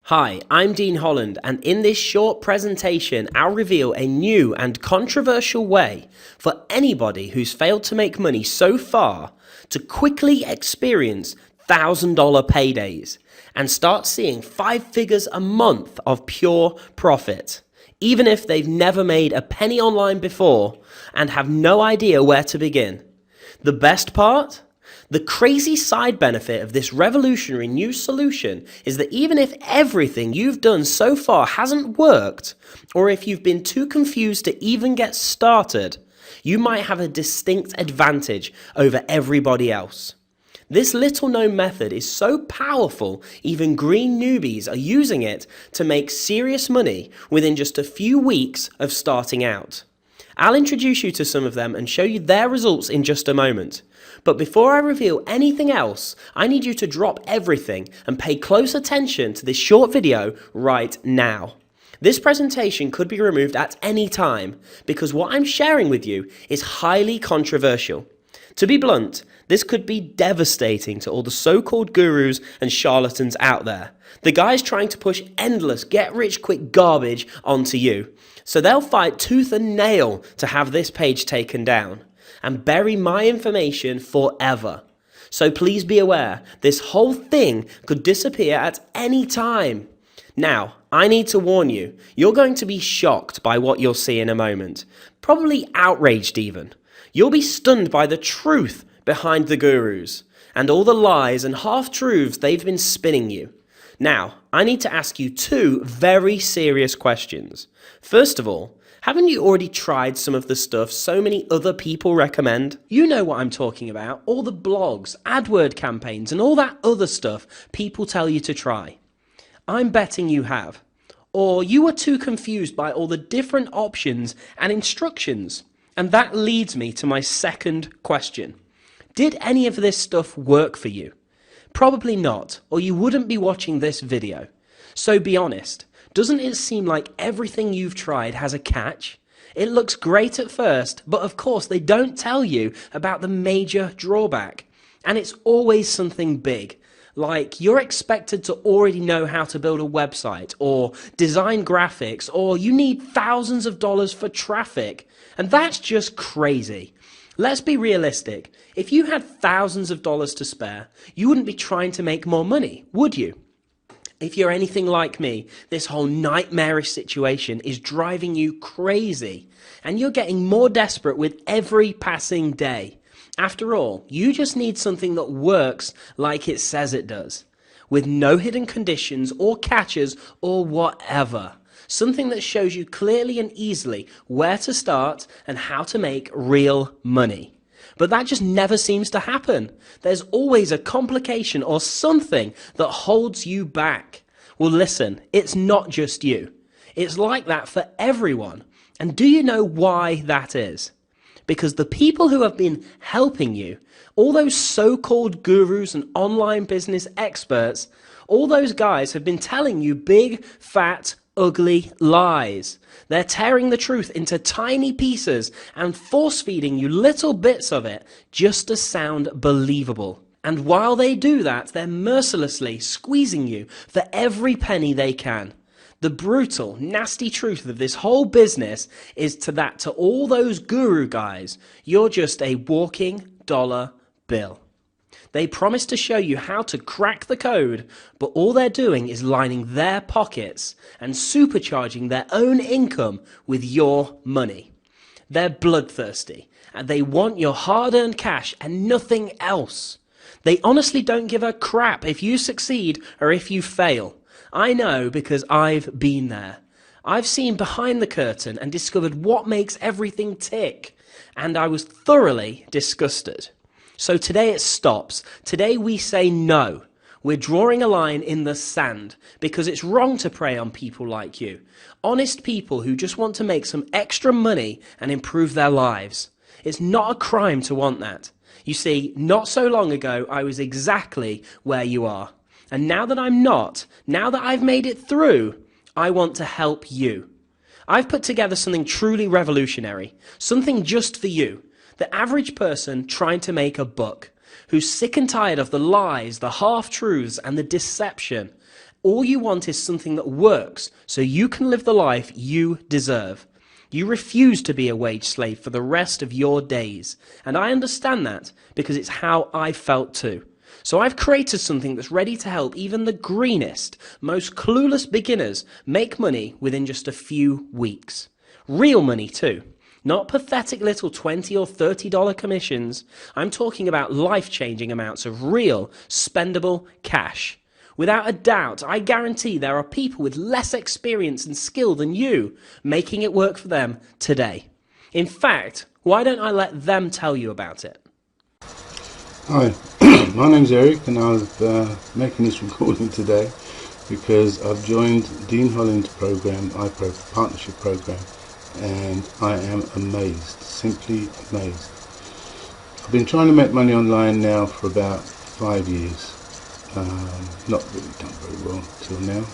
Hi, I'm Dean Holland, and in this short presentation, I'll reveal a new and controversial way for anybody who's failed to make money so far to quickly experience $1,000 paydays and start seeing 5 figures a month of pure profit, even if they've never made a penny online before and have no idea where to begin. The best part? The crazy side benefit of this revolutionary new solution is that even if everything you've done so far hasn't worked, or if you've been too confused to even get started, you might have a distinct advantage over everybody else. This little-known method is so powerful, even green newbies are using it to make serious money within just a few weeks of starting out. I'll introduce you to some of them and show you their results in just a moment. But before I reveal anything else, I need you to drop everything and pay close attention to this short video right now. This presentation could be removed at any time because what I'm sharing with you is highly controversial. To be blunt, this could be devastating to all the so-called gurus and charlatans out there. The guys trying to push endless get-rich-quick garbage onto you. So they'll fight tooth and nail to have this page taken down and bury my information forever. So please be aware, this whole thing could disappear at any time. Now, I need to warn you, you're going to be shocked by what you'll see in a moment. Probably outraged even. You'll be stunned by the truth behind the gurus and all the lies and half-truths they've been spinning you. Now, I need to ask you two very serious questions. First of all, haven't you already tried some of the stuff so many other people recommend? You know what I'm talking about, all the blogs, AdWord campaigns, and all that other stuff people tell you to try. I'm betting you have. Or you were too confused by all the different options and instructions. And that leads me to my second question. Did any of this stuff work for you? Probably not, or you wouldn't be watching this video. So be honest, doesn't it seem like everything you've tried has a catch? It looks great at first, but of course they don't tell you about the major drawback. And it's always something big. Like you're expected to already know how to build a website or design graphics, or you need thousands of dollars for traffic. And that's just crazy. Let's be realistic. If you had thousands of dollars to spare, you wouldn't be trying to make more money, would you? If you're anything like me, this whole nightmarish situation is driving you crazy, and you're getting more desperate with every passing day. After all, you just need something that works like it says it does, with no hidden conditions or catches or whatever. Something that shows you clearly and easily where to start and how to make real money. But that just never seems to happen. There's always a complication or something that holds you back. Well, listen, it's not just you. It's like that for everyone. And do you know why that is? Because the people who have been helping you, all those so-called gurus and online business experts, all those guys have been telling you big, fat, ugly lies. They're tearing the truth into tiny pieces and force-feeding you little bits of it just to sound believable. And while they do that, they're mercilessly squeezing you for every penny they can. The brutal, nasty truth of this whole business is to all those guru guys, you're just a walking dollar bill. They promise to show you how to crack the code, but all they're doing is lining their pockets and supercharging their own income with your money. They're bloodthirsty, and they want your hard-earned cash and nothing else. They honestly don't give a crap if you succeed or if you fail. I know because I've been there. I've seen behind the curtain and discovered what makes everything tick, and I was thoroughly disgusted. So today it stops. Today we say no. We're drawing a line in the sand because it's wrong to prey on people like you. Honest people who just want to make some extra money and improve their lives. It's not a crime to want that. You see, not so long ago I was exactly where you are. And now that I'm not, now that I've made it through, I want to help you. I've put together something truly revolutionary, something just for you. The average person trying to make a buck, who's sick and tired of the lies, the half-truths, and the deception. All you want is something that works so you can live the life you deserve. You refuse to be a wage slave for the rest of your days. And I understand that because it's how I felt too. So I've created something that's ready to help even the greenest, most clueless beginners make money within just a few weeks. Real money too. Not pathetic little $20 or $30 commissions. I'm talking about life-changing amounts of real, spendable cash. Without a doubt, I guarantee there are people with less experience and skill than you making it work for them today. In fact, why don't I let them tell you about it? Hi, my name's Eric and I'm making this recording today because I've joined Dean Holland's program, iPro Partnership Program, and I am amazed, simply amazed. I've been trying to make money online now for about 5 years. Not really done very well till now.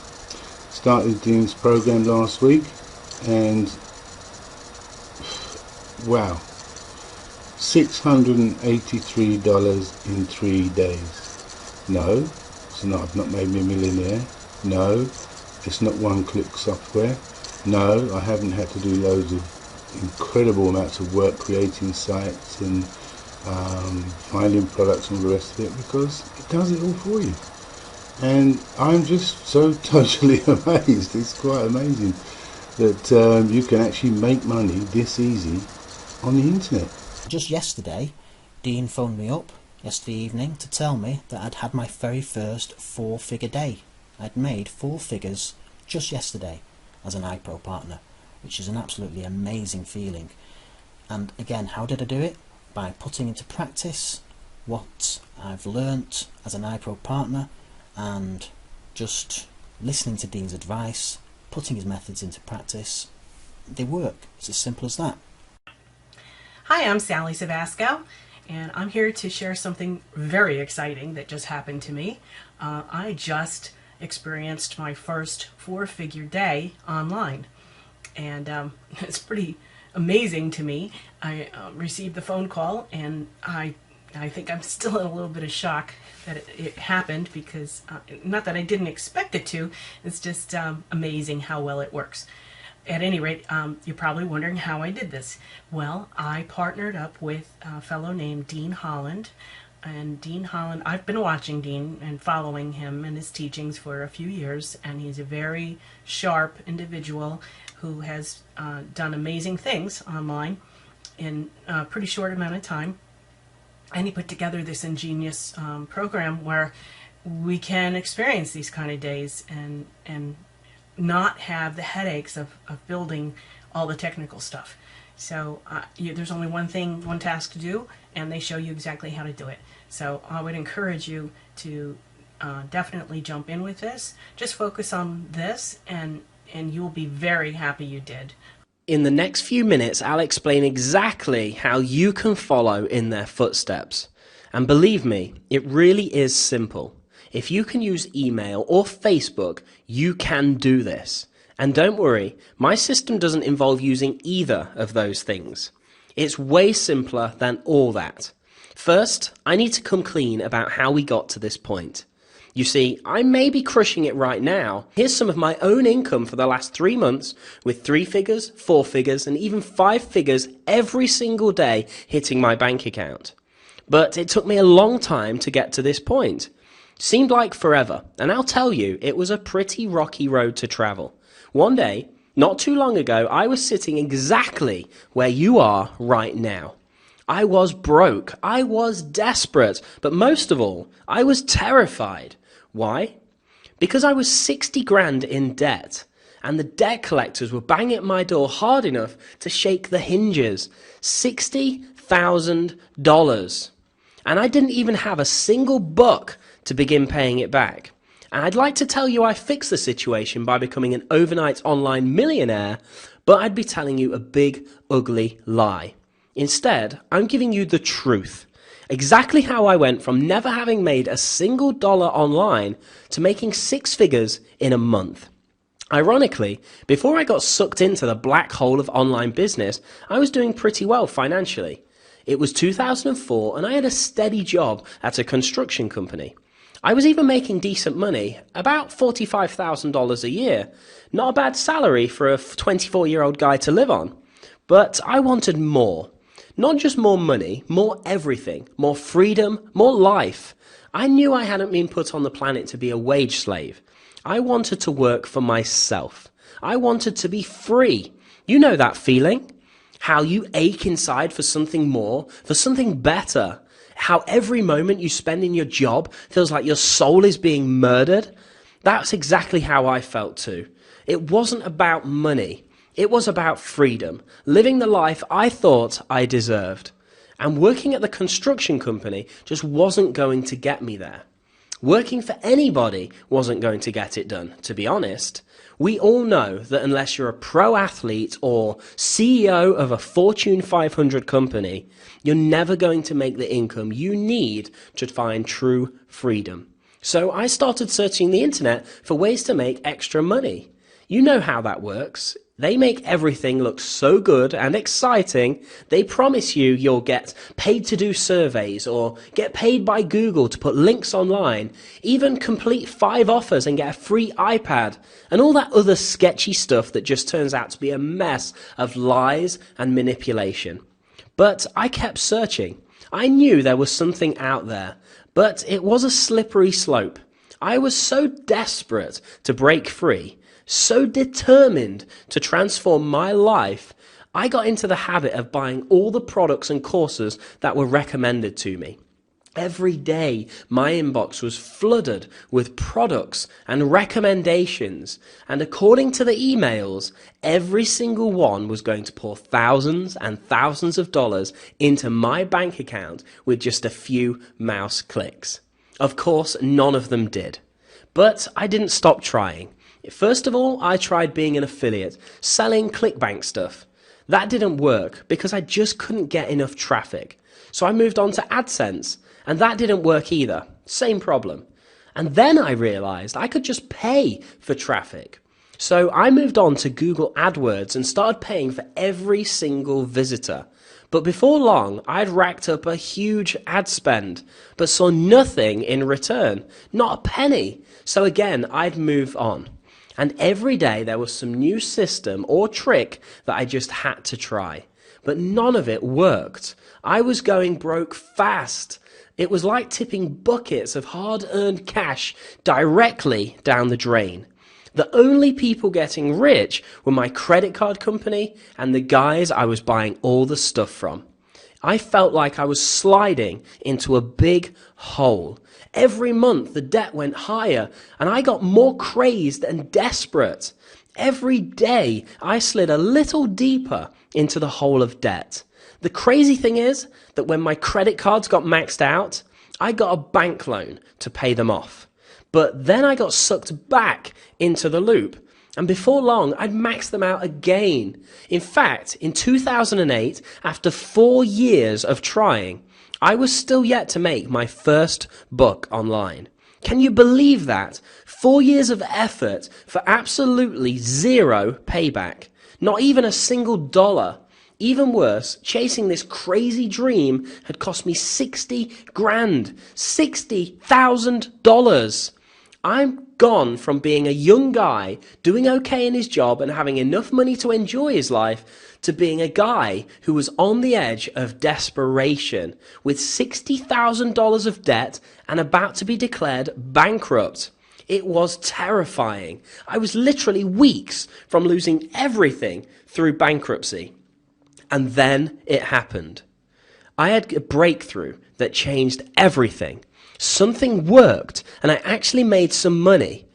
Started Dean's program last week and wow, $683 in 3 days. No, I've not made me a millionaire. No, it's not one-click software. No, I haven't had to do loads of incredible amounts of work creating sites and finding products and all the rest of it, because it does it all for you. And I'm just so totally amazed. It's quite amazing that you can actually make money this easy on the internet. Just yesterday, Dean phoned me up yesterday evening to tell me that I'd had my very first 4-figure day. I'd made 4 figures just yesterday as an iPro partner, which is an absolutely amazing feeling. And again, how did I do it? By putting into practice what I've learnt as an iPro partner and just listening to Dean's advice, putting his methods into practice. They work. It's as simple as that. Hi, I'm Sally Savasco, and I'm here to share something very exciting that just happened to me. I just experienced my first 4-figure day online, and it's pretty amazing to me. I received the phone call, and I think I'm still in a little bit of shock that it happened, because not that I didn't expect it to, it's just amazing how well it works. At any rate, you're probably wondering how I did this. Well, I partnered up with a fellow named Dean Holland. And Dean Holland, I've been watching Dean and following him and his teachings for a few years, and he's a very sharp individual who has done amazing things online in a pretty short amount of time. And he put together this ingenious program where we can experience these kind of days and not have the headaches of building all the technical stuff. So there's only one task to do, and they show you exactly how to do it. So I would encourage you to definitely jump in with this. Just focus on this, and you'll be very happy you did. In the next few minutes, I'll explain exactly how you can follow in their footsteps. And believe me, it really is simple. If you can use email or Facebook, you can do this. And don't worry, my system doesn't involve using either of those things. It's way simpler than all that. First, I need to come clean about how we got to this point. You see, I may be crushing it right now. Here's some of my own income for the last 3 months, with 3 figures, 4 figures, and even 5 figures every single day hitting my bank account. But it took me a long time to get to this point. Seemed like forever, and I'll tell you, it was a pretty rocky road to travel. One day, not too long ago, I was sitting exactly where you are right now. I was broke, I was desperate, but most of all, I was terrified. Why? Because I was 60 grand in debt, and the debt collectors were banging at my door hard enough to shake the hinges. $60,000. And I didn't even have a single buck to begin paying it back. And I'd like to tell you I fixed the situation by becoming an overnight online millionaire, but I'd be telling you a big, ugly lie. Instead, I'm giving you the truth. Exactly how I went from never having made a single dollar online to making 6 figures in a month. Ironically, before I got sucked into the black hole of online business, I was doing pretty well financially. It was 2004 and I had a steady job at a construction company. I was even making decent money, about $45,000 a year. Not a bad salary for a 24-year-old guy to live on. But I wanted more. Not just more money, more everything, more freedom, more life. I knew I hadn't been put on the planet to be a wage slave. I wanted to work for myself. I wanted to be free. You know that feeling? How you ache inside for something more, for something better. How every moment you spend in your job feels like your soul is being murdered. That's exactly how I felt too. It wasn't about money. It was about freedom, living the life I thought I deserved. And working at the construction company just wasn't going to get me there. Working for anybody wasn't going to get it done, to be honest. We all know that unless you're a pro athlete or CEO of a Fortune 500 company, you're never going to make the income you need to find true freedom. So I started searching the internet for ways to make extra money. You know how that works. They make everything look so good and exciting, they promise you you'll get paid to do surveys or get paid by Google to put links online, even complete 5 offers and get a free iPad, and all that other sketchy stuff that just turns out to be a mess of lies and manipulation. But I kept searching. I knew there was something out there, but it was a slippery slope. I was so desperate to break free, so determined to transform my life, I got into the habit of buying all the products and courses that were recommended to me. Every day, my inbox was flooded with products and recommendations, and according to the emails, every single one was going to pour thousands and thousands of dollars into my bank account with just a few mouse clicks. Of course, none of them did. But I didn't stop trying. First of all, I tried being an affiliate, selling ClickBank stuff. That didn't work because I just couldn't get enough traffic. So I moved on to AdSense, and that didn't work either. Same problem. And then I realized I could just pay for traffic. So I moved on to Google AdWords and started paying for every single visitor. But before long, I'd racked up a huge ad spend, but saw nothing in return, not a penny. So again, I'd move on. And every day there was some new system or trick that I just had to try. But none of it worked. I was going broke fast. It was like tipping buckets of hard-earned cash directly down the drain. The only people getting rich were my credit card company and the guys I was buying all the stuff from. I felt like I was sliding into a big hole. Every month the debt went higher and I got more crazed and desperate. Every day I slid a little deeper into the hole of debt. The crazy thing is that when my credit cards got maxed out, I got a bank loan to pay them off. But then I got sucked back into the loop. And before long, I'd maxed them out again. In fact, in 2008, after 4 years of trying, I was still yet to make my first buck online. Can you believe that? 4 years of effort for absolutely zero payback. Not even a single dollar. Even worse, chasing this crazy dream had cost me 60 grand. $60,000. I'm gone from being a young guy doing okay in his job and having enough money to enjoy his life to being a guy who was on the edge of desperation with $60,000 of debt and about to be declared bankrupt. It was terrifying. I was literally weeks from losing everything through bankruptcy. And then it happened. I had a breakthrough that changed everything. Something worked, and I actually made some money.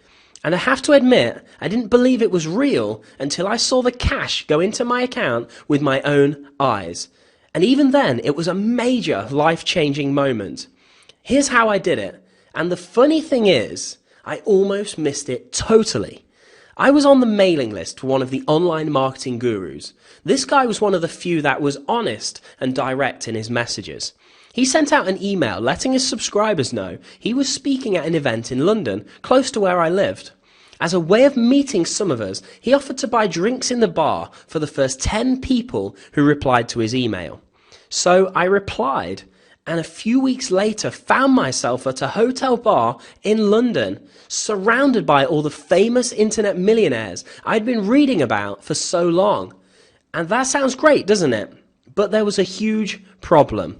And I have to admit, I didn't believe it was real until I saw the cash go into my account with my own eyes. And even then, it was a major life-changing moment. Here's how I did it. And the funny thing is, I almost missed it totally. I was on the mailing list for one of the online marketing gurus. This guy was one of the few that was honest and direct in his messages. He sent out an email letting his subscribers know he was speaking at an event in London, close to where I lived. As a way of meeting some of us, he offered to buy drinks in the bar for the first 10 people who replied to his email. So I replied, and a few weeks later found myself at a hotel bar in London, surrounded by all the famous internet millionaires I'd been reading about for so long. And that sounds great, doesn't it? But there was a huge problem.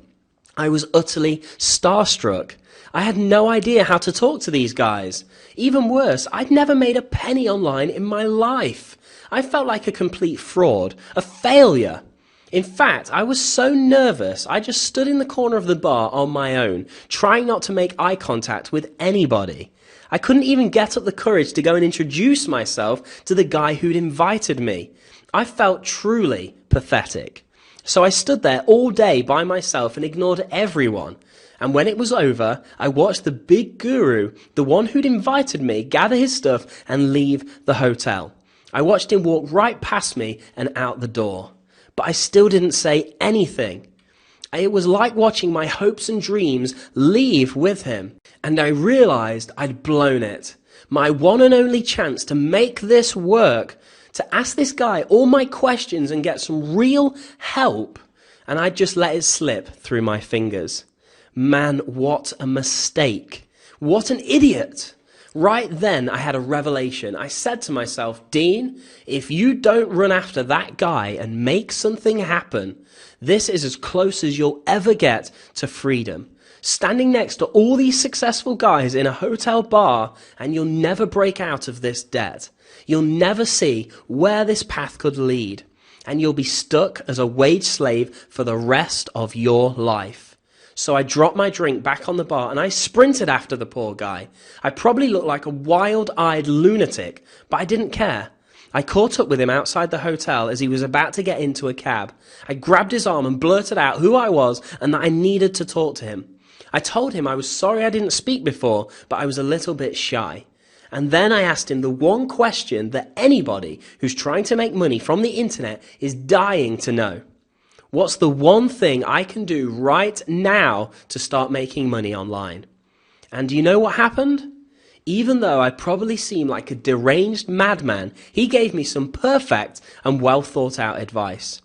I was utterly starstruck. I had no idea how to talk to these guys. Even worse, I'd never made a penny online in my life. I felt like a complete fraud, a failure. In fact, I was so nervous, I just stood in the corner of the bar on my own, trying not to make eye contact with anybody. I couldn't even get up the courage to go and introduce myself to the guy who'd invited me. I felt truly pathetic. So I stood there all day by myself and ignored everyone. And when it was over, I watched the big guru, the one who'd invited me, gather his stuff and leave the hotel. I watched him walk right past me and out the door. But I still didn't say anything. It was like watching my hopes and dreams leave with him. And I realized I'd blown it. My one and only chance to make this work, to ask this guy all my questions and get some real help. And I'd just let it slip through my fingers. Man, what a mistake. What an idiot. Right then, I had a revelation. I said to myself, Dean, if you don't run after that guy and make something happen, this is as close as you'll ever get to freedom. Standing next to all these successful guys in a hotel bar, and you'll never break out of this debt. You'll never see where this path could lead, and you'll be stuck as a wage slave for the rest of your life. So I dropped my drink back on the bar and I sprinted after the poor guy. I probably looked like a wild-eyed lunatic, but I didn't care. I caught up with him outside the hotel as he was about to get into a cab. I grabbed his arm and blurted out who I was and that I needed to talk to him. I told him I was sorry I didn't speak before, but I was a little bit shy. And then I asked him the one question that anybody who's trying to make money from the internet is dying to know. What's the one thing I can do right now to start making money online? And do you know what happened? Even though I probably seemed like a deranged madman, he gave me some perfect and well thought out advice.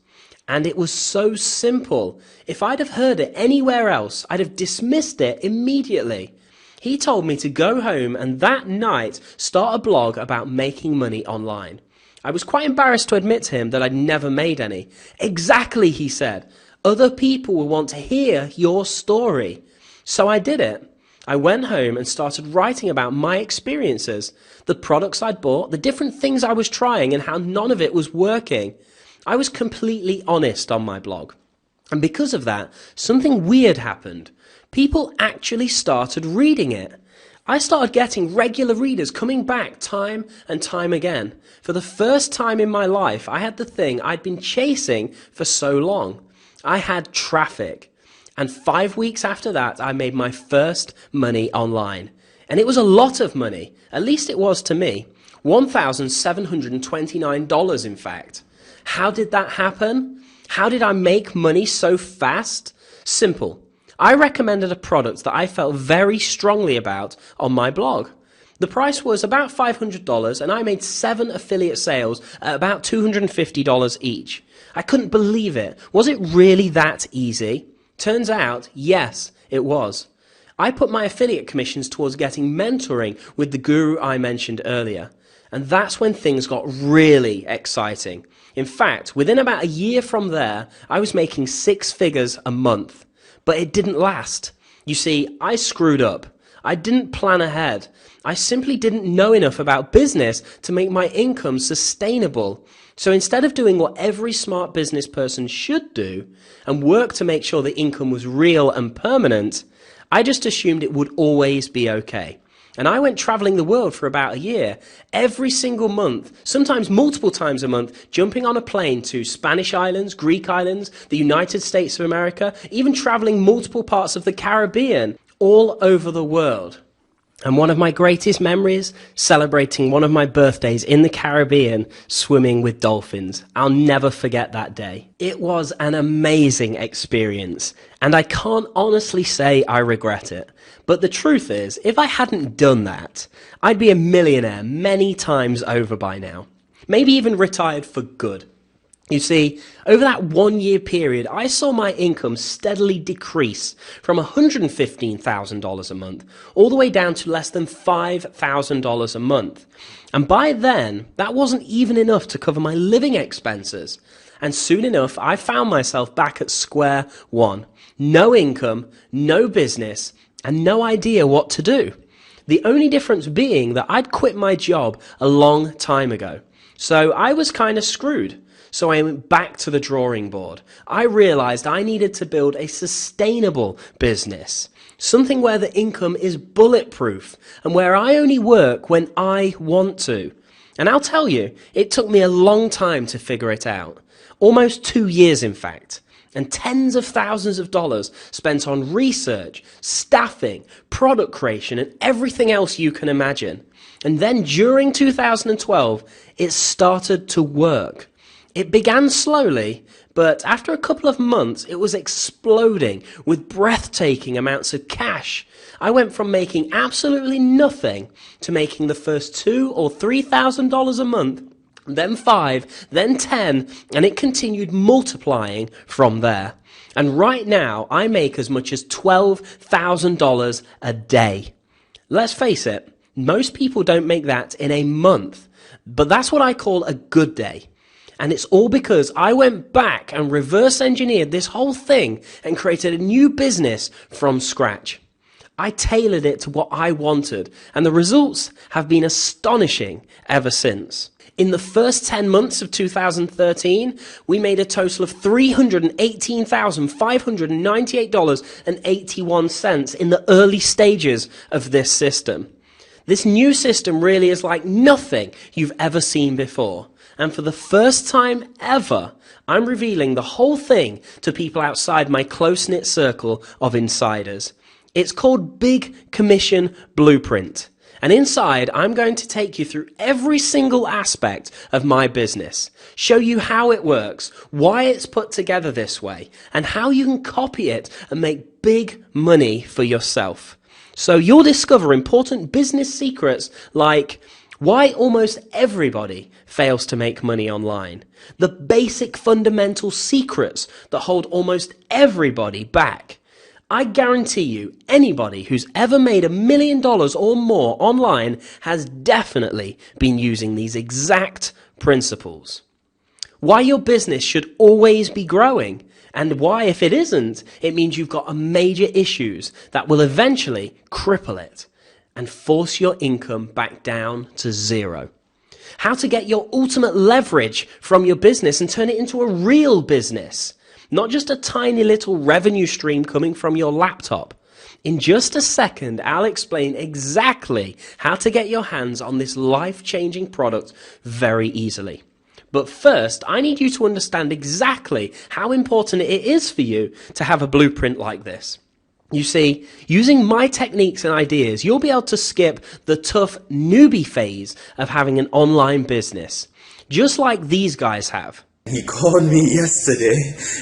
And it was so simple. If I'd have heard it anywhere else, I'd have dismissed it immediately. He told me to go home and that night start a blog about making money online. I was quite embarrassed to admit to him that I'd never made any. Exactly, he said. Other people will want to hear your story. So I did it. I went home and started writing about my experiences, the products I'd bought, the different things I was trying and how none of it was working. I was completely honest on my blog. And because of that, something weird happened. People actually started reading it. I started getting regular readers coming back time and time again. For the first time in my life, I had the thing I'd been chasing for so long. I had traffic. And 5 weeks after that, I made my first money online. And it was a lot of money. At least it was to me. $1,729, in fact. How did that happen? How did I make money so fast? Simple. I recommended a product that I felt very strongly about on my blog. The price was about $500 and I made 7 affiliate sales at about $250 each. I couldn't believe it. Was it really that easy? Turns out, yes, it was. I put my affiliate commissions towards getting mentoring with the guru I mentioned earlier. And that's when things got really exciting. In fact, within about a year from there, I was making 6 figures a month. But it didn't last. You see, I screwed up. I didn't plan ahead. I simply didn't know enough about business to make my income sustainable. So instead of doing what every smart business person should do and work to make sure the income was real and permanent, I just assumed it would always be okay. And I went traveling the world for about a year, every single month, sometimes multiple times a month, jumping on a plane to Spanish islands, Greek islands, the United States of America, even traveling multiple parts of the Caribbean, all over the world. And one of my greatest memories, celebrating one of my birthdays in the Caribbean, swimming with dolphins. I'll never forget that day. It was an amazing experience, and I can't honestly say I regret it. But the truth is, if I hadn't done that, I'd be a millionaire many times over by now. Maybe even retired for good. You see, over that 1 year period, I saw my income steadily decrease from $115,000 a month all the way down to less than $5,000 a month. And by then, that wasn't even enough to cover my living expenses. And soon enough, I found myself back at square one. No income, no business, and no idea what to do. The only difference being that I'd quit my job a long time ago. So I was kind of screwed. So I went back to the drawing board. I realized I needed to build a sustainable business, something where the income is bulletproof and where I only work when I want to. And I'll tell you, it took me a long time to figure it out. Almost 2 years, in fact. And tens of thousands of dollars spent on research, staffing, product creation, and everything else you can imagine. And then during 2012, it started to work. It began slowly, but after a couple of months, it was exploding with breathtaking amounts of cash. I went from making absolutely nothing to making the first $2,000 or $3,000 a month, then 5, then 10, and it continued multiplying from there. And right now, I make as much as $12,000 a day. Let's face it, most people don't make that in a month, but that's what I call a good day. And it's all because I went back and reverse engineered this whole thing and created a new business from scratch. I tailored it to what I wanted, and the results have been astonishing ever since. In the first 10 months of 2013, we made a total of $318,598.81 in the early stages of this system. This new system really is like nothing you've ever seen before. And for the first time ever, I'm revealing the whole thing to people outside my close-knit circle of insiders. It's called Big Commission Blueprint. And inside, I'm going to take you through every single aspect of my business, show you how it works, why it's put together this way, and how you can copy it and make big money for yourself. So you'll discover important business secrets like why almost everybody fails to make money online, the basic fundamental secrets that hold almost everybody back. I guarantee you, anybody who's ever made $1 million or more online has definitely been using these exact principles. Why your business should always be growing, and why, if it isn't, it means you've got major issues that will eventually cripple it and force your income back down to zero. How to get your ultimate leverage from your business and turn it into a real business, not just a tiny little revenue stream coming from your laptop. In just a second, I'll explain exactly how to get your hands on this life-changing product very easily. But first, I need you to understand exactly how important it is for you to have a blueprint like this. You see, using my techniques and ideas, you'll be able to skip the tough newbie phase of having an online business, just like these guys have. He called me yesterday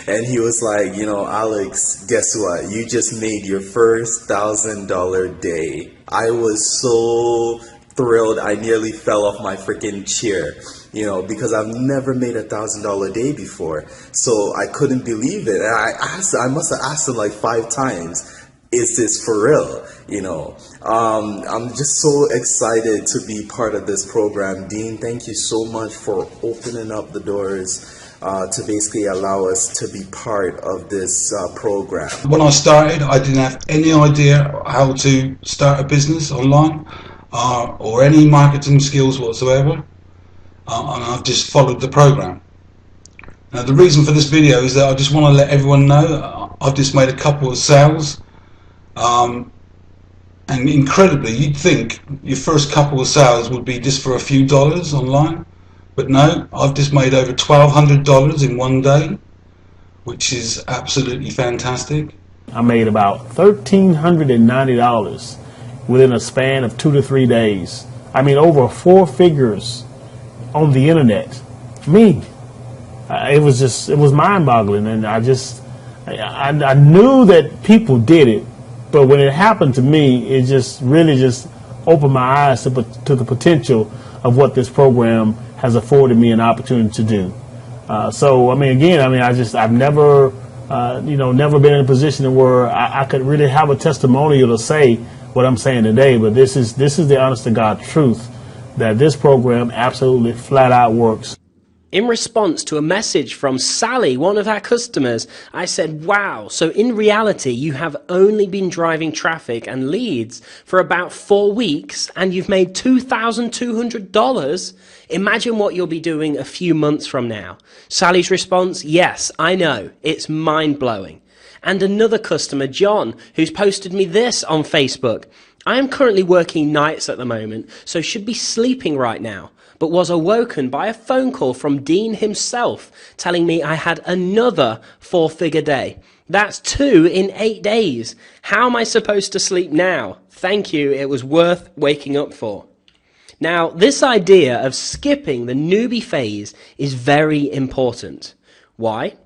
and he was like, Alex, guess what? You just made your first $1,000 day. I was so thrilled. I nearly fell off my freaking chair, because I've never made $1,000 day before. So I couldn't believe it. And I must have asked him like 5 times, is this for real? I'm just so excited to be part of this program. Dean, thank you so much for opening up the doors to basically allow us to be part of this program. When I started, I didn't have any idea how to start a business online or any marketing skills whatsoever, and I've just followed the program. Now the reason for this video is that I just want to let everyone know I've just made a couple of sales. And incredibly, you'd think your first couple of sales would be just for a few dollars online, but no, I've just made over $1,200 in one day, which is absolutely fantastic. I made about $1,390 within a span of 2 to 3 days. I mean, over 4 figures on the internet. It was mind-boggling, and I knew that people did it. But when it happened to me, it really opened my eyes to the potential of what this program has afforded me an opportunity to do. So I mean, again, I mean, I've never, never been in a position where I could really have a testimonial to say what I'm saying today. But this is the honest to God truth, that this program absolutely flat out works. In response to a message from Sally, one of our customers, I said, wow, so in reality, you have only been driving traffic and leads for about 4 weeks and you've made $2,200. Imagine what you'll be doing a few months from now. Sally's response, yes, I know, it's mind-blowing. And another customer, John, who's posted me this on Facebook. I am currently working nights at the moment, so should be sleeping right now, but was awoken by a phone call from Dean himself telling me I had another 4-figure day. That's 2 in 8 days. How am I supposed to sleep now? Thank you, it was worth waking up for. Now, this idea of skipping the newbie phase is very important. Why?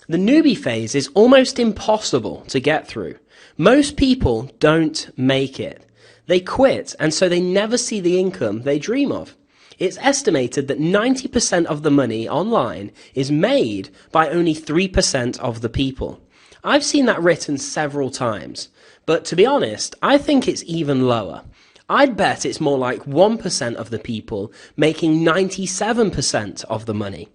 The newbie phase is almost impossible to get through. Most people don't make it. They quit, and so they never see the income they dream of. It's estimated that 90% of the money online is made by only 3% of the people. I've seen that written several times, but to be honest, I think it's even lower. I'd bet it's more like 1% of the people making 97% of the money.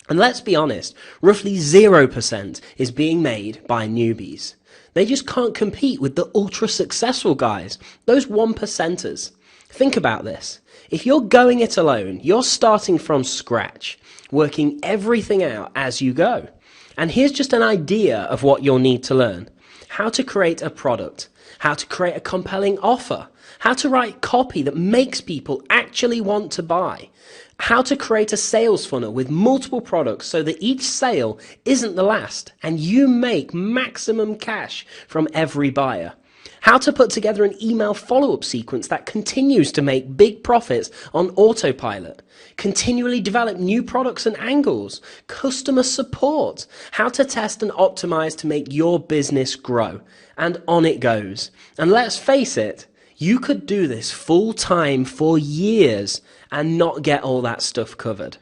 And let's be honest, roughly 0% is being made by newbies. They just can't compete with the ultra successful guys, those 1%ers. Think about this. If you're going it alone, you're starting from scratch, working everything out as you go. And here's just an idea of what you'll need to learn. How to create a product, how to create a compelling offer, how to write copy that makes people actually want to buy, how to create a sales funnel with multiple products so that each sale isn't the last and you make maximum cash from every buyer. How to put together an email follow-up sequence that continues to make big profits on autopilot. Continually develop new products and angles. Customer support. How to test and optimize to make your business grow. And on it goes. And let's face it, you could do this full time for years and not get all that stuff covered.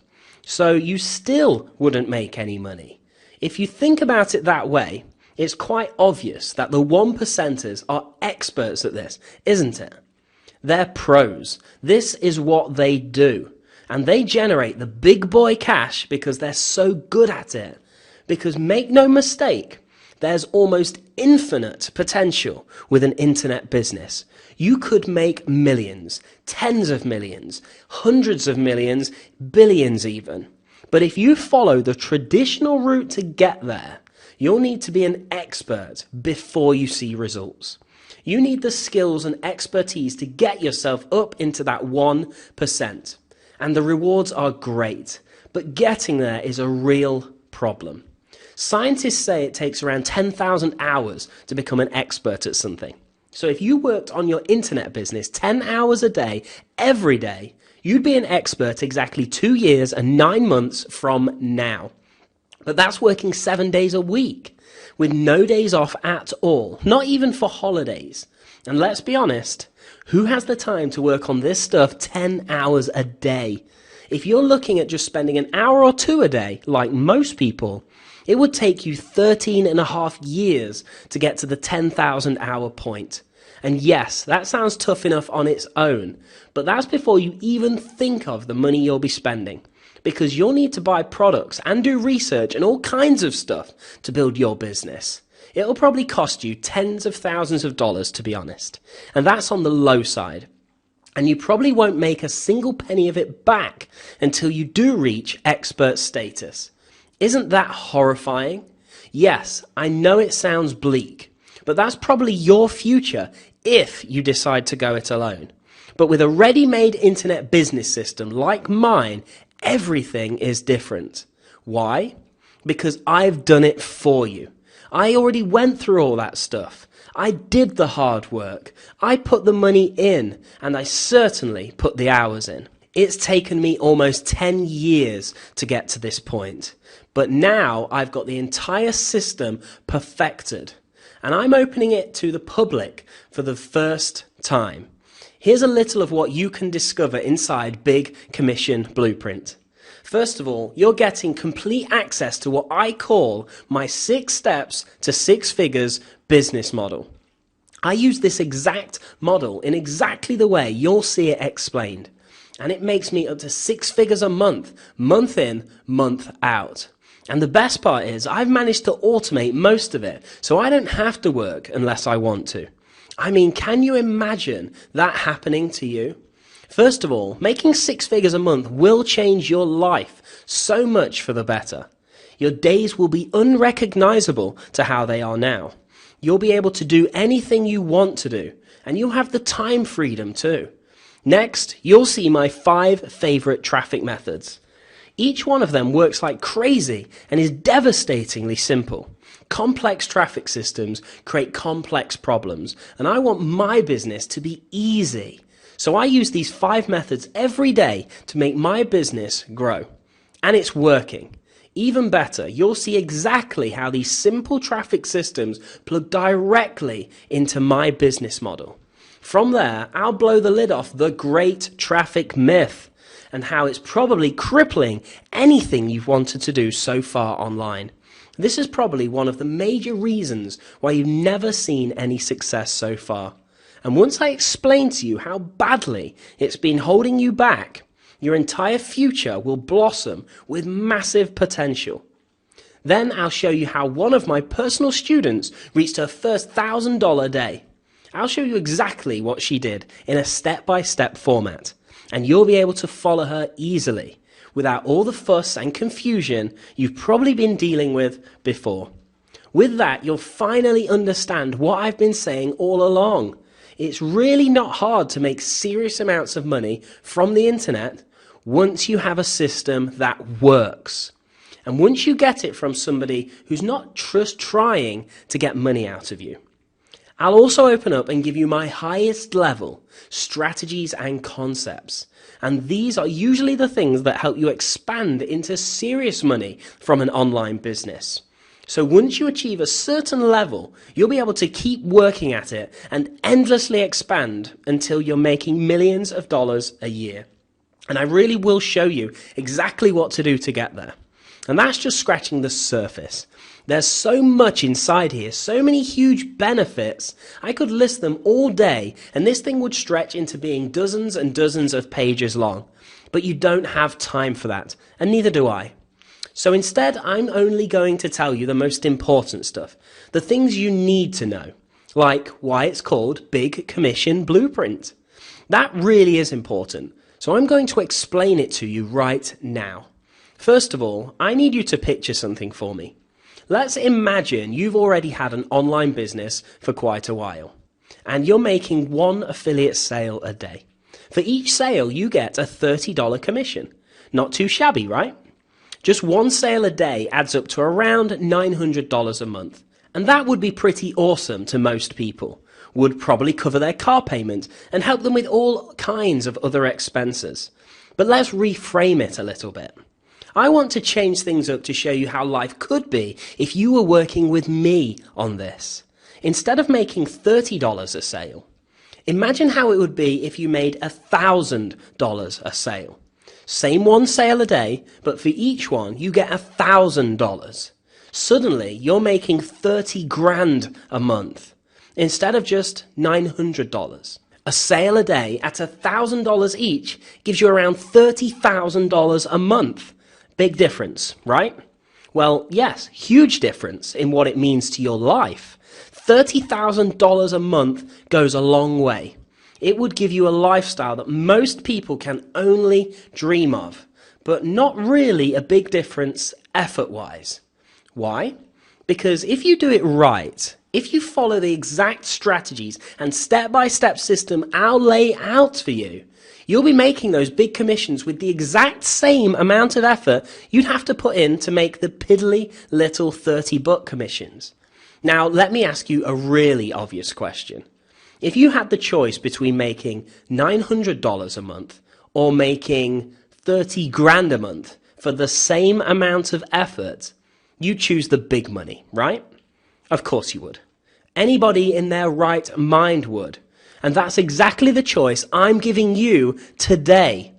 So you still wouldn't make any money. If you think about it that way, it's quite obvious that the 1%ers are experts at this, isn't it? They're pros. This is what they do. And they generate the big boy cash because they're so good at it. Because make no mistake, there's almost infinite potential with an internet business. You could make millions, tens of millions, hundreds of millions, billions even. But if you follow the traditional route to get there, you'll need to be an expert before you see results. You need the skills and expertise to get yourself up into that 1%. And the rewards are great, but getting there is a real problem. Scientists say it takes around 10,000 hours to become an expert at something. So if you worked on your internet business 10 hours a day, every day, you'd be an expert exactly 2 years and 9 months from now. But that's working 7 days a week with no days off at all, not even for holidays. And let's be honest, who has the time to work on this stuff 10 hours a day? If you're looking at just spending an hour or 2 a day, like most people, it would take you 13 and a half years to get to the 10,000 hour point. And yes, that sounds tough enough on its own, but that's before you even think of the money you'll be spending. Because you'll need to buy products and do research and all kinds of stuff to build your business. It'll probably cost you tens of thousands of dollars, to be honest. And that's on the low side. And you probably won't make a single penny of it back until you do reach expert status. Isn't that horrifying? Yes, I know it sounds bleak, but that's probably your future if you decide to go it alone. But with a ready-made internet business system like mine, everything is different. Why? Because I've done it for you. I already went through all that stuff. I did the hard work. I put the money in, and I certainly put the hours in. It's taken me almost 10 years to get to this point. But now I've got the entire system perfected, and I'm opening it to the public for the first time. Here's a little of what you can discover inside Big Commission Blueprint. First of all, you're getting complete access to what I call my 6 steps to 6 figures business model. I use this exact model in exactly the way you'll see it explained. And it makes me up to 6 figures a month in, month out. And the best part is I've managed to automate most of it, so I don't have to work unless I want to. I mean, can you imagine that happening to you? First of all, making 6 figures a month will change your life so much for the better. Your days will be unrecognizable to how they are now. You'll be able to do anything you want to do, and you'll have the time freedom too. Next, you'll see my 5 favorite traffic methods. Each one of them works like crazy and is devastatingly simple. Complex traffic systems create complex problems, and I want my business to be easy. So I use these 5 methods every day to make my business grow. And it's working. Even better, you'll see exactly how these simple traffic systems plug directly into my business model. From there, I'll blow the lid off the great traffic myth and how it's probably crippling anything you've wanted to do so far online. This is probably one of the major reasons why you've never seen any success so far. And once I explain to you how badly it's been holding you back, your entire future will blossom with massive potential. Then I'll show you how one of my personal students reached her first $1,000 day. I'll show you exactly what she did in a step-by-step format, and you'll be able to follow her easily without all the fuss and confusion you've probably been dealing with before. With that, you'll finally understand what I've been saying all along. It's really not hard to make serious amounts of money from the internet once you have a system that works. And once you get it from somebody who's not just trying to get money out of you. I'll also open up and give you my highest level strategies and concepts. And these are usually the things that help you expand into serious money from an online business. So once you achieve a certain level, you'll be able to keep working at it and endlessly expand until you're making millions of dollars a year. And I really will show you exactly what to do to get there. And that's just scratching the surface. There's so much inside here, so many huge benefits. I could list them all day, and this thing would stretch into being dozens and dozens of pages long. But you don't have time for that, and neither do I. So instead, I'm only going to tell you the most important stuff, the things you need to know, like why it's called Big Commission Blueprint. That really is important, so I'm going to explain it to you right now. First of all, I need you to picture something for me. Let's imagine you've already had an online business for quite a while, and you're making 1 affiliate sale a day. For each sale, you get a $30 commission. Not too shabby, right? Just 1 sale a day adds up to around $900 a month, and that would be pretty awesome to most people. Would probably cover their car payment and help them with all kinds of other expenses. But let's reframe it a little bit. I want to change things up to show you how life could be if you were working with me on this. Instead of making $30 a sale, imagine how it would be if you made $1,000 a sale. Same 1 sale a day, but for each one you get $1,000. Suddenly you're making 30 grand a month instead of just $900. A sale a day at $1,000 each gives you around $30,000 a month. Big difference, right? Well, yes, huge difference in what it means to your life. $30,000 a month goes a long way. It would give you a lifestyle that most people can only dream of, but not really a big difference effort-wise. Why? Because if you do it right, if you follow the exact strategies and step-by-step system I'll lay out for you, you'll be making those big commissions with the exact same amount of effort you'd have to put in to make the piddly little $30 commissions. Now, let me ask you a really obvious question. If you had the choice between making $900 a month or making 30 grand a month for the same amount of effort, you'd choose the big money, right? Of course you would. Anybody in their right mind would. And that's exactly the choice I'm giving you today.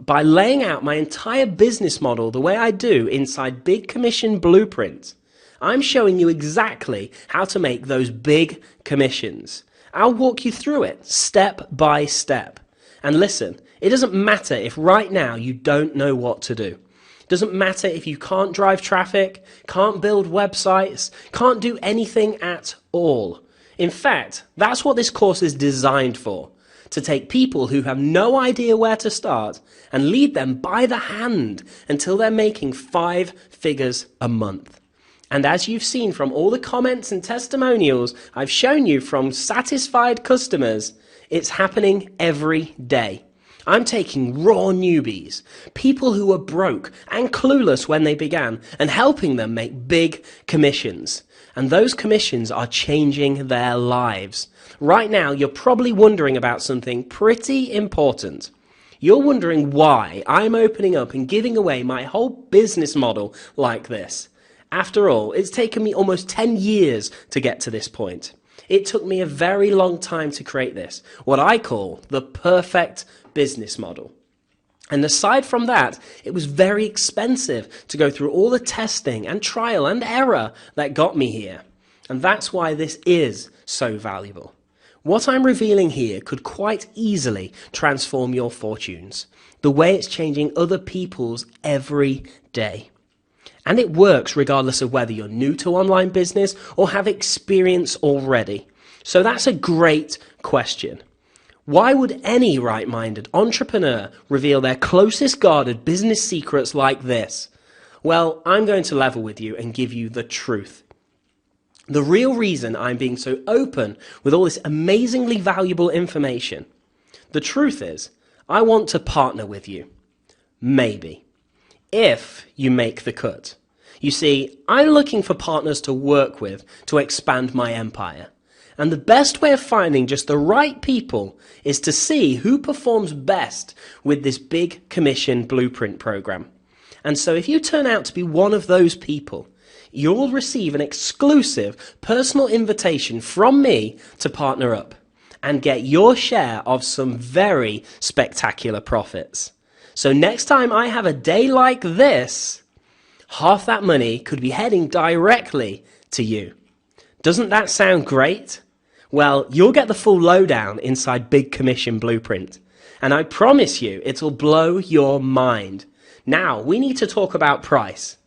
By laying out my entire business model the way I do inside Big Commission Blueprint, I'm showing you exactly how to make those big commissions. I'll walk you through it step by step. And listen, it doesn't matter if right now you don't know what to do. It doesn't matter if you can't drive traffic, can't build websites, can't do anything at all. In fact, that's what this course is designed for. To take people who have no idea where to start and lead them by the hand until they're making 5 figures a month. And as you've seen from all the comments and testimonials I've shown you from satisfied customers, it's happening every day. I'm taking raw newbies, people who were broke and clueless when they began, and helping them make big commissions. And those commissions are changing their lives. Right now, you're probably wondering about something pretty important. You're wondering why I'm opening up and giving away my whole business model like this. After all, it's taken me almost 10 years to get to this point. It took me a very long time to create this, what I call the perfect business model. And aside from that, it was very expensive to go through all the testing and trial and error that got me here. And that's why this is so valuable. What I'm revealing here could quite easily transform your fortunes, the way it's changing other people's every day. And it works regardless of whether you're new to online business or have experience already. So that's a great question. Why would any right-minded entrepreneur reveal their closest guarded business secrets like this? Well, I'm going to level with you and give you the truth. The real reason I'm being so open with all this amazingly valuable information, the truth is, I want to partner with you. Maybe. If you make the cut. You see, I'm looking for partners to work with to expand my empire. And the best way of finding just the right people is to see who performs best with this Big Commission Blueprint program. And so if you turn out to be one of those people, you'll receive an exclusive personal invitation from me to partner up and get your share of some very spectacular profits. So next time I have a day like this, half that money could be heading directly to you. Doesn't that sound great? Well, you'll get the full lowdown inside Big Commission Blueprint. And I promise you, it'll blow your mind. Now, we need to talk about price.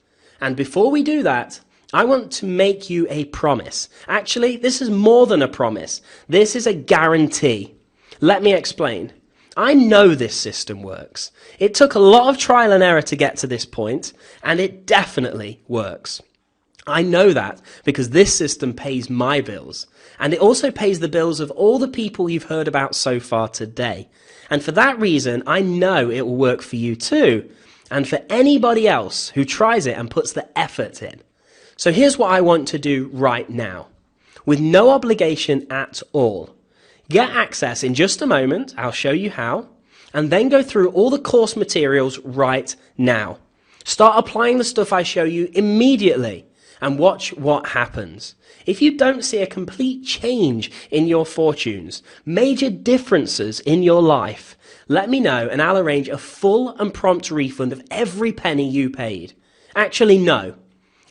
And before we do that, I want to make you a promise. Actually, this is more than a promise. This is a guarantee. Let me explain. I know this system works. It took a lot of trial and error to get to this point, and it definitely works. I know that because this system pays my bills, and it also pays the bills of all the people you've heard about so far today. And for that reason, I know it will work for you too, and for anybody else who tries it and puts the effort in. So here's what I want to do right now, with no obligation at all. Get access in just a moment, I'll show you how, and then go through all the course materials right now. Start applying the stuff I show you immediately and watch what happens. If you don't see a complete change in your fortunes, major differences in your life, let me know and I'll arrange a full and prompt refund of every penny you paid. Actually, no.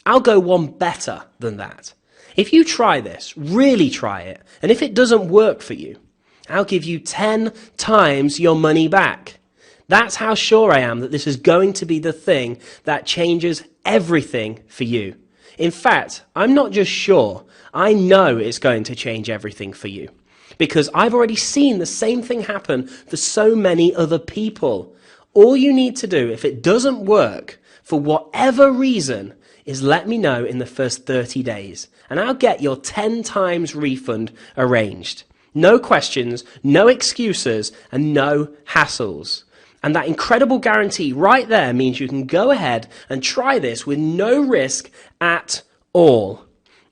I'll go one better than that. If you try this, really try it, and if it doesn't work for you, I'll give you 10 times your money back. That's how sure I am that this is going to be the thing that changes everything for you. In fact, I'm not just sure, I know it's going to change everything for you. Because I've already seen the same thing happen for so many other people. All you need to do, if it doesn't work, for whatever reason, is let me know in the first 30 days. And I'll get your 10 times refund arranged. No questions, no excuses, and no hassles. And that incredible guarantee right there means you can go ahead and try this with no risk at all.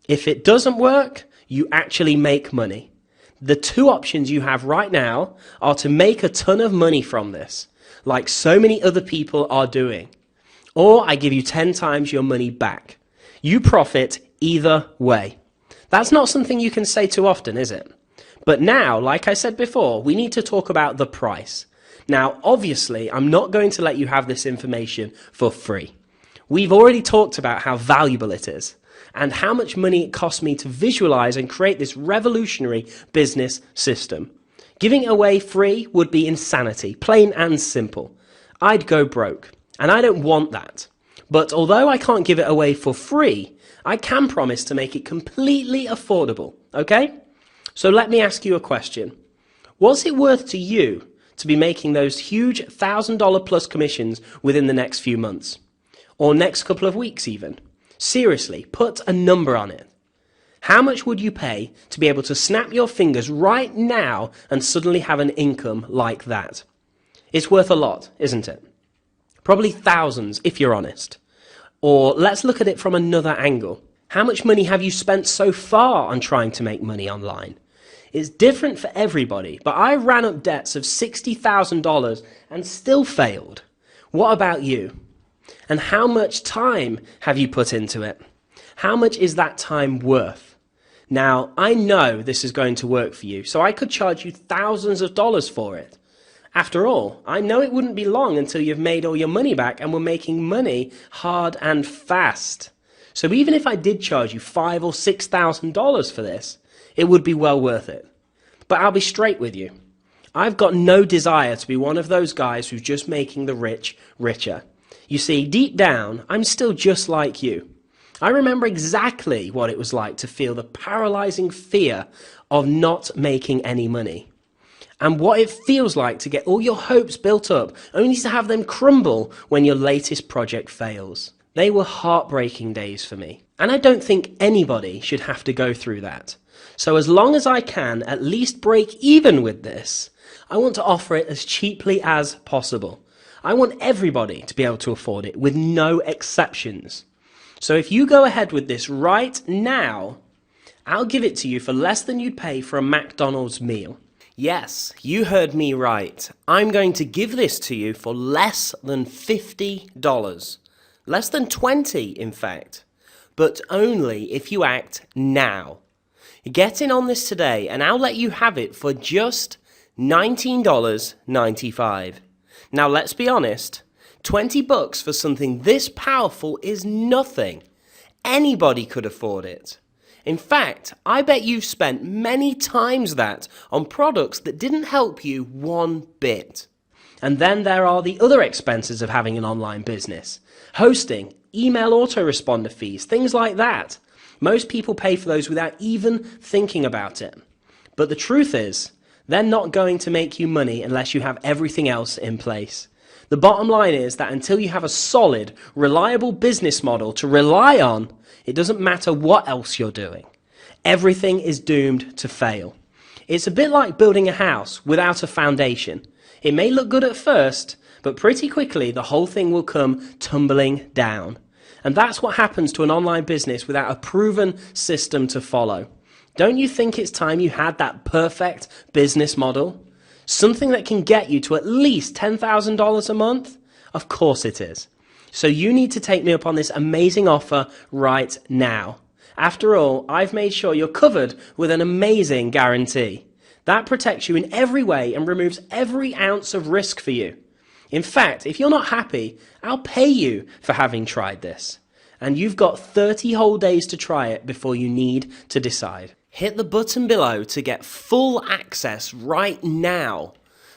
If it doesn't work, you actually make money. The two options you have right now are to make a ton of money from this, like so many other people are doing. Or I give you 10 times your money back. You profit either way. That's not something you can say too often, is it? But now, like I said before, we need to talk about the price. Now, obviously, I'm not going to let you have this information for free. We've already talked about how valuable it is and how much money it cost me to visualize and create this revolutionary business system. Giving it away free would be insanity, plain and simple. I'd go broke, and I don't want that. But although I can't give it away for free, I can promise to make it completely affordable, okay? So let me ask you a question. What's it worth to you to be making those huge $1,000 plus commissions within the next few months? Or next couple of weeks even? Seriously, put a number on it. How much would you pay to be able to snap your fingers right now and suddenly have an income like that? It's worth a lot, isn't it? Probably thousands, if you're honest. Or let's look at it from another angle. How much money have you spent so far on trying to make money online? It's different for everybody, but I ran up debts of $60,000 and still failed. What about you? And how much time have you put into it? How much is that time worth? Now, I know this is going to work for you, so I could charge you thousands of dollars for it. After all, I know it wouldn't be long until you've made all your money back and were making money hard and fast. So even if I did charge you $5,000 or $6,000 for this, it would be well worth it. But I'll be straight with you. I've got no desire to be one of those guys who's just making the rich richer. You see, deep down, I'm still just like you. I remember exactly what it was like to feel the paralyzing fear of not making any money. And what it feels like to get all your hopes built up, only to have them crumble when your latest project fails. They were heartbreaking days for me. And I don't think anybody should have to go through that. So as long as I can at least break even with this, I want to offer it as cheaply as possible. I want everybody to be able to afford it with no exceptions. So if you go ahead with this right now, I'll give it to you for less than you'd pay for a McDonald's meal. Yes, you heard me right. I'm going to give this to you for less than $50. Less than $20, in fact. But only if you act now. Get in on this today and I'll let you have it for just $19.95. Now let's be honest, $20 for something this powerful is nothing. Anybody could afford it. In fact, I bet you've spent many times that on products that didn't help you one bit. And then there are the other expenses of having an online business. Hosting, email autoresponder fees, things like that. Most people pay for those without even thinking about it. But the truth is, they're not going to make you money unless you have everything else in place. The bottom line is that until you have a solid, reliable business model to rely on, it doesn't matter what else you're doing. Everything is doomed to fail. It's a bit like building a house without a foundation. It may look good at first, but pretty quickly the whole thing will come tumbling down. And that's what happens to an online business without a proven system to follow. Don't you think it's time you had that perfect business model? Something that can get you to at least $10,000 a month? Of course it is. So you need to take me up on this amazing offer right now. After all, I've made sure you're covered with an amazing guarantee. That protects you in every way and removes every ounce of risk for you. In fact, if you're not happy, I'll pay you for having tried this. And you've got 30 whole days to try it before you need to decide. Hit the button below to get full access right now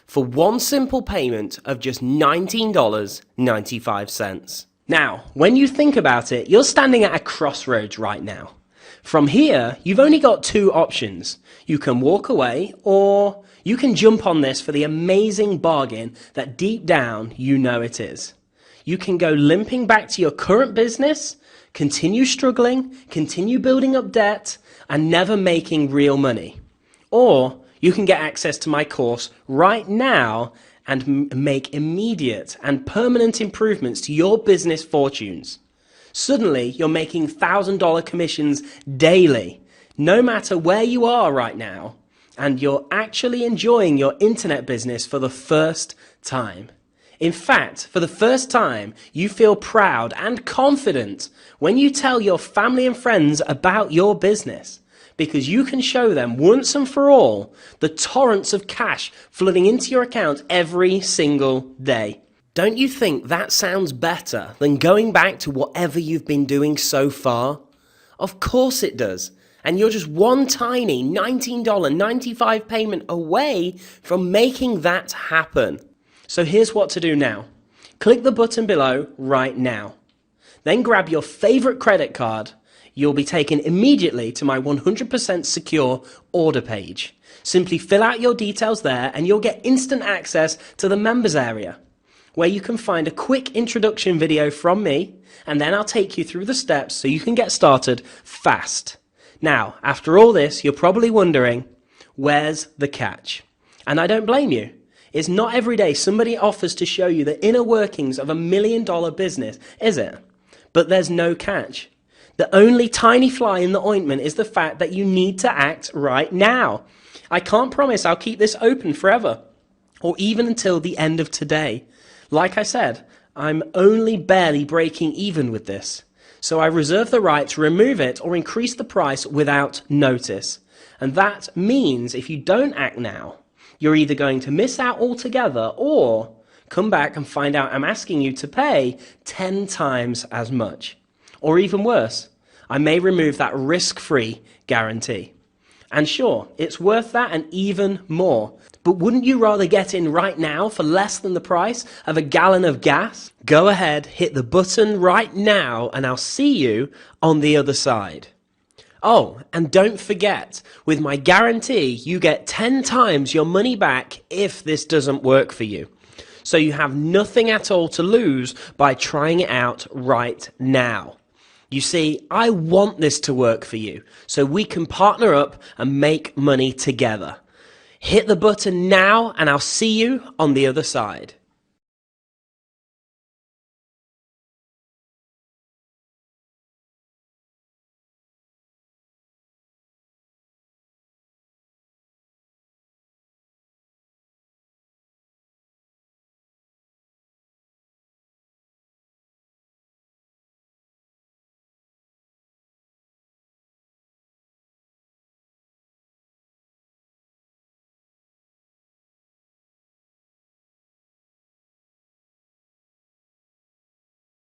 for one simple payment of just $19.95. Now, when you think about it, you're standing at a crossroads right now. From here, you've only got two options. You can walk away, or you can jump on this for the amazing bargain that deep down you know it is. You can go limping back to your current business, continue struggling, continue building up debt, and never making real money. Or you can get access to my course right now and make immediate and permanent improvements to your business fortunes. Suddenly, you're making $1,000 commissions daily, no matter where you are right now, and you're actually enjoying your internet business for the first time. In fact, for the first time, you feel proud and confident when you tell your family and friends about your business, because you can show them once and for all the torrents of cash flooding into your account every single day. Don't you think that sounds better than going back to whatever you've been doing so far? Of course it does. And you're just one tiny $19.95 payment away from making that happen. So here's what to do now. Click the button below right now. Then grab your favorite credit card. You'll be taken immediately to my 100% secure order page. Simply fill out your details there and you'll get instant access to the members area, where you can find a quick introduction video from me, and then I'll take you through the steps so you can get started fast. Now, after all this, you're probably wondering, where's the catch? And I don't blame you. It's not every day somebody offers to show you the inner workings of $1 million business, is it? But there's no catch. The only tiny fly in the ointment is the fact that you need to act right now. I can't promise I'll keep this open forever, or even until the end of today. Like I said, I'm only barely breaking even with this, so I reserve the right to remove it or increase the price without notice. And that means if you don't act now, you're either going to miss out altogether or come back and find out I'm asking you to pay 10 times as much. Or even worse, I may remove that risk-free guarantee. And sure, it's worth that and even more. But wouldn't you rather get in right now for less than the price of a gallon of gas? Go ahead, hit the button right now, and I'll see you on the other side. Oh, and don't forget, with my guarantee, you get 10 times your money back if this doesn't work for you. So you have nothing at all to lose by trying it out right now. You see, I want this to work for you, so we can partner up and make money together. Hit the button now, and I'll see you on the other side.